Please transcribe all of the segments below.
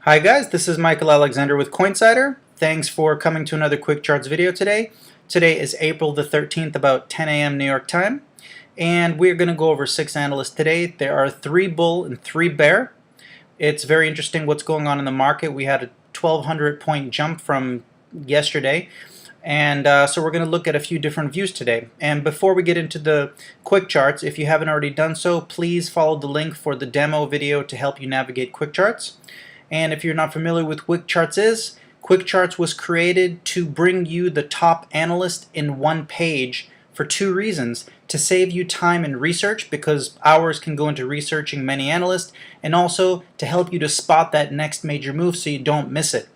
Hi guys, this is Michael Alexander with Coinsider. Thanks for coming to another Quick Charts video today. Today is April the 13th, about 10 a.m. New York time, and we're going to go over 6 analysts today. There are 3 bull and 3 bear. It's very interesting what's going on in the market. We had a 1,200 point jump from yesterday, and so we're going to look at a few different views today. And before we get into the quick charts, if you haven't already done so, please follow the link for the demo video to help you navigate quick charts. And if you're not familiar with Quick Charts Quick Charts was created to bring you the top analyst in one page for 2 reasons: to save you time in research, because hours can go into researching many analysts, and also to help you to spot that next major move so you don't miss it.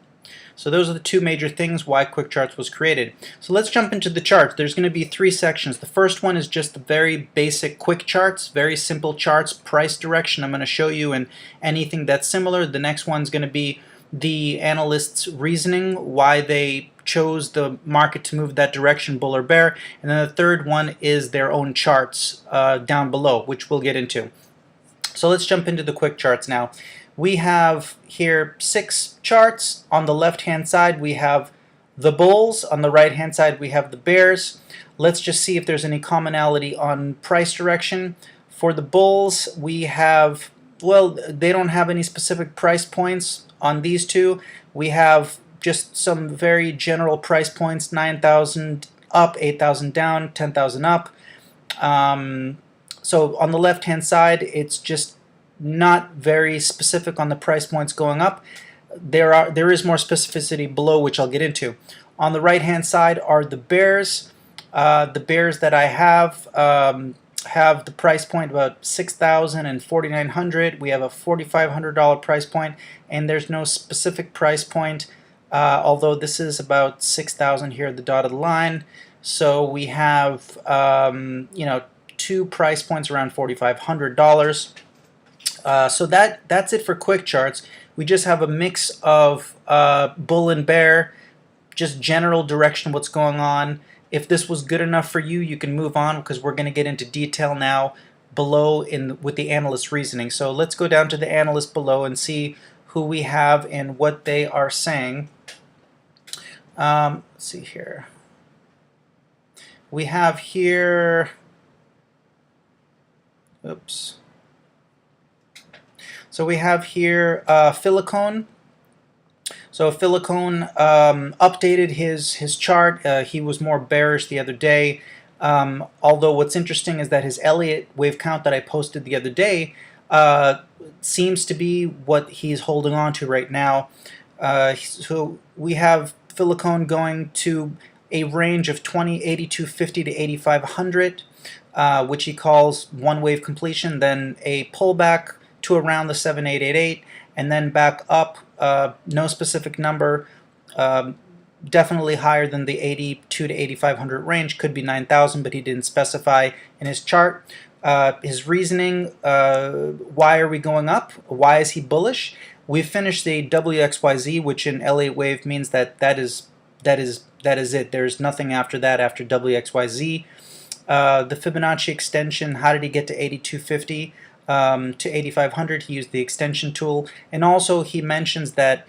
So those are the 2 major things why Quick Charts was created. So let's jump into the charts. There's going to be 3 sections. The first one is just the very basic quick charts, very simple charts, price direction I'm going to show you, and anything that's similar. The next one's going to be the analysts' reasoning, why they chose the market to move that direction, bull or bear. And then the third one is their own charts down below, which we'll get into. So let's jump into the quick charts now. We have here 6 charts. On the left hand side we have the bulls, on the right hand side we have the bears. Let's just see if there's any commonality on price direction. For the bulls we have, well, they don't have any specific price points on these 2. We have just some very general price points: 9,000 up, 8,000 down, 10,000 up. So on the left hand side it's just not very specific on the price points going up. There is more specificity below, which I'll get into. On the right hand side are the bears. The bears that I have the price point about 6,000 and 4,900. We have a $4,500 price point, and there's no specific price point, although this is about 6,000 here at the dotted line. So we have 2 price points around $4,500. So that's it for quick charts. We just have a mix of bull and bear, just general direction of what's going on. If this was good enough for you, you can move on, because we're going to get into detail now below with the analyst reasoning. So let's go down to the analyst below and see who we have and what they are saying. Let's see here. We have here, oops. So we have here Filicone. So Filicone updated his chart. He was more bearish the other day. Although what's interesting is that his Elliott wave count that I posted the other day seems to be what he's holding on to right now. So we have Filicone going to a range of 8250 to 8500, which he calls one wave completion, then a pullback to around the 7888, and then back up, no specific number, definitely higher than the 82 to 8500 range, could be 9,000, but he didn't specify in his chart. His reasoning, why are we going up? Why is he bullish? We finished the WXYZ, which in Elliott wave means that is it. There's nothing after that, after WXYZ. The Fibonacci extension, how did he get to 8250? To 8500? He used the extension tool. And also he mentions that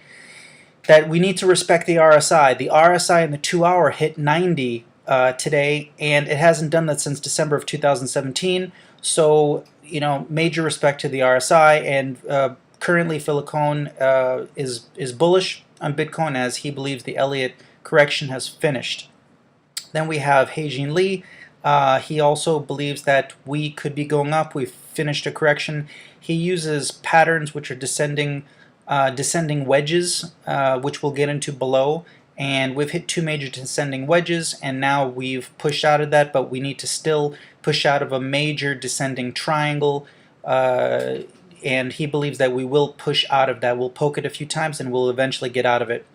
we need to respect the RSI. The RSI in the 2-hour hit 90 today, and it hasn't done that since December of 2017. So, major respect to the RSI, and currently Filicone is bullish on Bitcoin, as he believes the Elliott correction has finished. Then we have Hae-Jin Lee. He also believes that we could be going up. We've finished a correction. He uses patterns which are descending wedges, which we'll get into below. And we've hit 2 major descending wedges, and now we've pushed out of that, but we need to still push out of a major descending triangle. And he believes that we will push out of that. We'll poke it a few times and we'll eventually get out of it.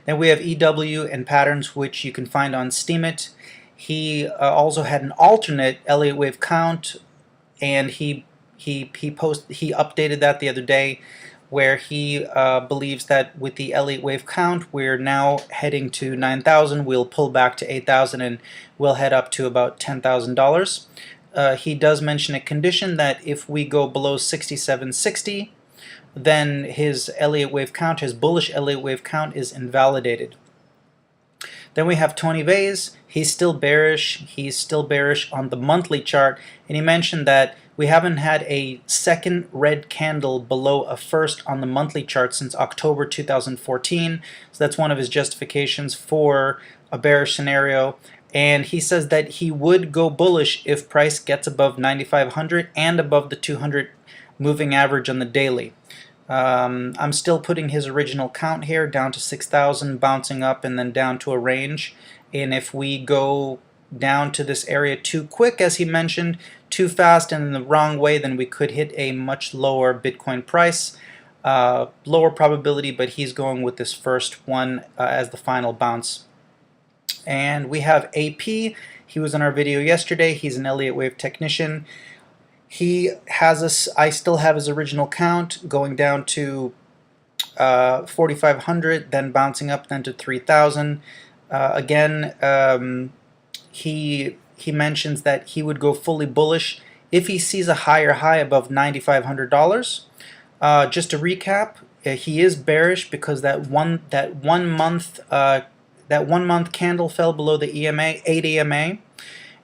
Then we have EW and patterns, which you can find on Steemit. He also had an alternate Elliott wave count, and he updated that the other day, where he believes that with the Elliott wave count we're now heading to 9,000. We'll pull back to 8,000 and we'll head up to about $10,000. He does mention a condition that if we go below 6760, then his Elliott wave count, his bullish Elliott wave count, is invalidated. Then we have Tony Vase. He's still bearish. He's still bearish on the monthly chart, and he mentioned that we haven't had a second red candle below a first on the monthly chart since October 2014. So that's one of his justifications for a bearish scenario. And he says that he would go bullish if price gets above 9,500 and above the 200 moving average on the daily. I'm still putting his original count here down to 6,000, bouncing up and then down to a range. And if we go down to this area too quick, as he mentioned, too fast and in the wrong way, then we could hit a much lower Bitcoin price. Lower probability, but he's going with this first one as the final bounce. And we have AP. He was in our video yesterday. He's an Elliott wave technician. He has I still have his original count going down to 4,500, then bouncing up then to 3,000. He mentions that he would go fully bullish if he sees a higher high above $9,500. Just to recap, he is bearish because that one month candle fell below the EMA, 8 EMA.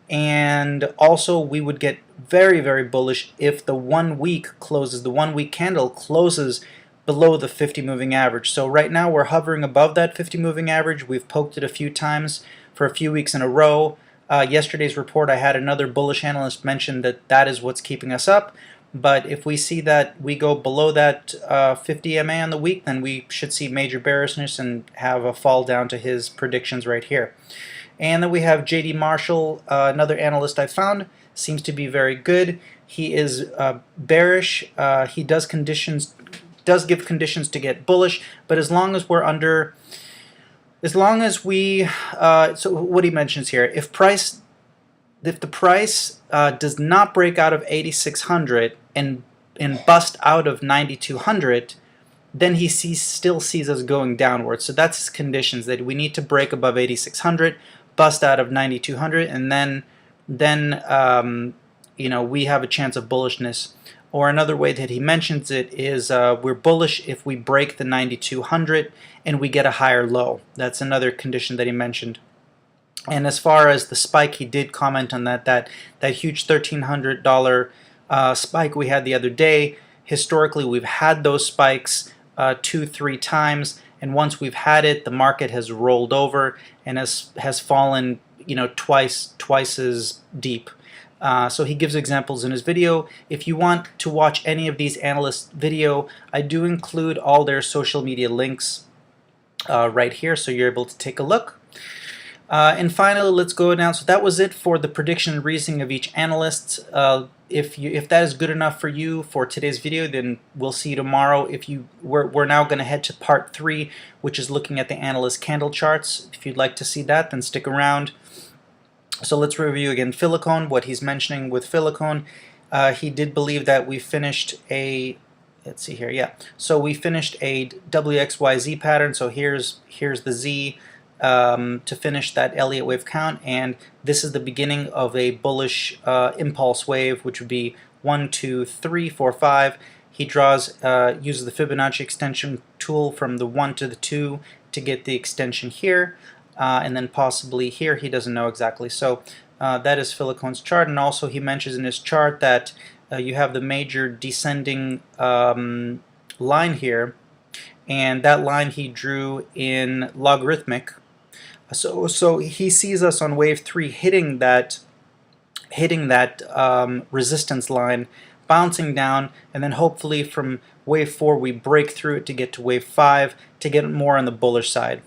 And also we would get very, very bullish if the 1 week closes, the 1 week candle closes below the 50 moving average. So right now we're hovering above that 50 moving average. We've poked it a few times for a few weeks in a row. Yesterday's report, I had another bullish analyst mention that that is what's keeping us up. But if we see that we go below that 50 MA on the week, then we should see major bearishness and have a fall down to his predictions right here. And then we have JD Marshall, another analyst I found, seems to be very good. He is bearish. He does give conditions to get bullish, but as long as we're under, so what he mentions here, if the price does not break out of 8,600 and bust out of 9,200, then he still sees us going downwards. So that's his conditions, that we need to break above 8,600, bust out of 9,200, and then we have a chance of bullishness. Or another way that he mentions it is we're bullish if we break the 9,200 and we get a higher low. That's another condition that he mentioned. And as far as the spike, he did comment on that huge $1,300 spike we had the other day. Historically, we've had those spikes 2-3 times, and once we've had it, the market has rolled over and has fallen, twice as deep. So he gives examples in his video. If you want to watch any of these analysts' video, I do include all their social media links right here, so you're able to take a look. And finally, let's go down. So that was it for the prediction and reasoning of each analyst. If that is good enough for you for today's video, then we'll see you tomorrow. We're now going to head to part 3, which is looking at the analyst candle charts. If you'd like to see that, then stick around. So let's review again Filicone, what he's mentioning with Filicone. He did believe that we finished a, let's see here, yeah. So we finished a WXYZ pattern. So here's the Z to finish that Elliott wave count, and this is the beginning of a bullish impulse wave, which would be 1, 2, 3, 4, 5. He uses the Fibonacci extension tool from the 1 to the 2 to get the extension here. And then possibly here, he doesn't know exactly. So that is Filicone's chart, and also he mentions in his chart that you have the major descending line here, and that line he drew in logarithmic. So he sees us on wave 3 hitting that resistance line, bouncing down, and then hopefully from wave 4 we break through it to get to wave 5 to get more on the bullish side.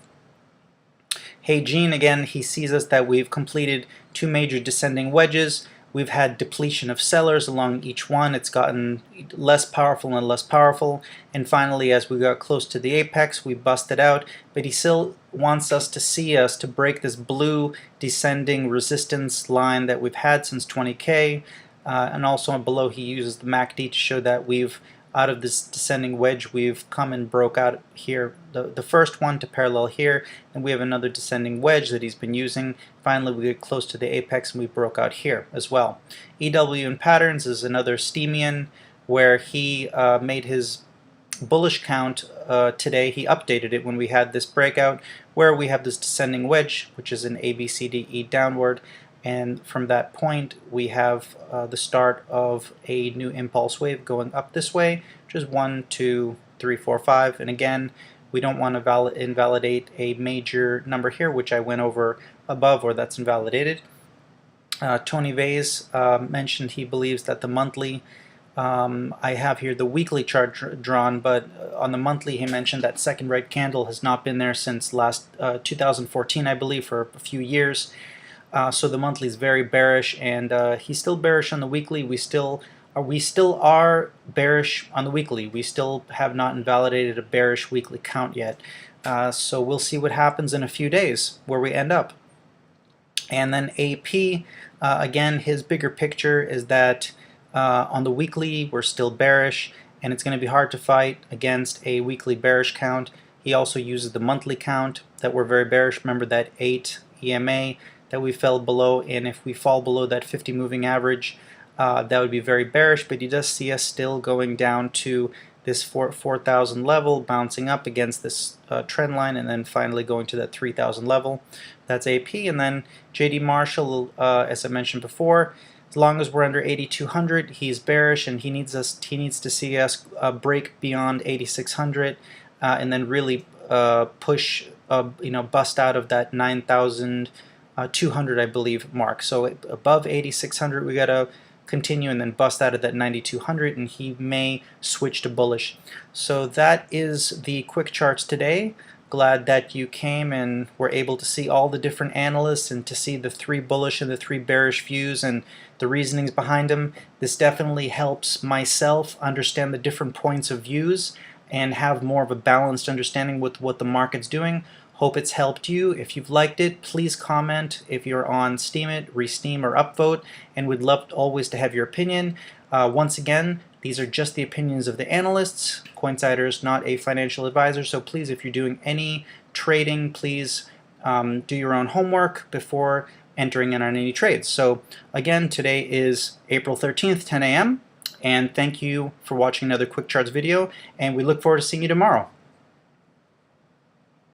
Hey Gene, again, he sees us that we've completed 2 major descending wedges. We've had depletion of sellers along each one. It's gotten less powerful and less powerful. And finally, as we got close to the apex, we busted out. But he still wants us to break this blue descending resistance line that we've had since 20K. And also below, he uses the MACD to show that we've, out of this descending wedge, we've come and broke out here, the first one to parallel here, and we have another descending wedge that he's been using. Finally, we get close to the apex and we broke out here as well. EW in patterns is another Steemian where he made his bullish count today. He updated it when we had this breakout where we have this descending wedge, which is an ABCDE downward, and from that point we have the start of a new impulse wave going up this way, which is 1, 2, 3, 4, 5, and again we don't want to invalidate a major number here, which I went over above, or that's invalidated. Tony Vase mentioned he believes that the monthly, I have here the weekly chart drawn, but on the monthly he mentioned that second red candle has not been there since last 2014, I believe, for a few years. So the monthly is very bearish, and he's still bearish on the weekly. We still are bearish on the weekly. We still have not invalidated a bearish weekly count yet. So we'll see what happens in a few days, where we end up. And then AP, again, his bigger picture is that on the weekly we're still bearish, and it's going to be hard to fight against a weekly bearish count. He also uses the monthly count that we're very bearish. Remember that 8 EMA that we fell below, and if we fall below that 50 moving average, that would be very bearish, but he does see us still going down to this 4,000 level, bouncing up against this trend line, and then finally going to that 3,000 level. That's AP. And then JD Marshall, as I mentioned before, as long as we're under 8,200, he's bearish, and he needs to see us break beyond 8,600, and then really push, bust out of that 9,200, I believe, mark. So above 8,600, we gotta continue and then bust out of that 9,200, and he may switch to bullish. So that is the quick charts today. Glad that you came and were able to see all the different analysts and to see the 3 bullish and the 3 bearish views and the reasonings behind them. This definitely helps myself understand the different points of views and have more of a balanced understanding with what the market's doing. Hope it's helped you. If you've liked it, please comment. If you're on Steemit, Resteem, or Upvote, and we'd love always to have your opinion. Once again, these are just the opinions of the analysts. Coinsider is not a financial advisor, so please, if you're doing any trading, please do your own homework before entering in on any trades. So again, today is April 13th, 10 a.m., and thank you for watching another Quick Charts video, and we look forward to seeing you tomorrow.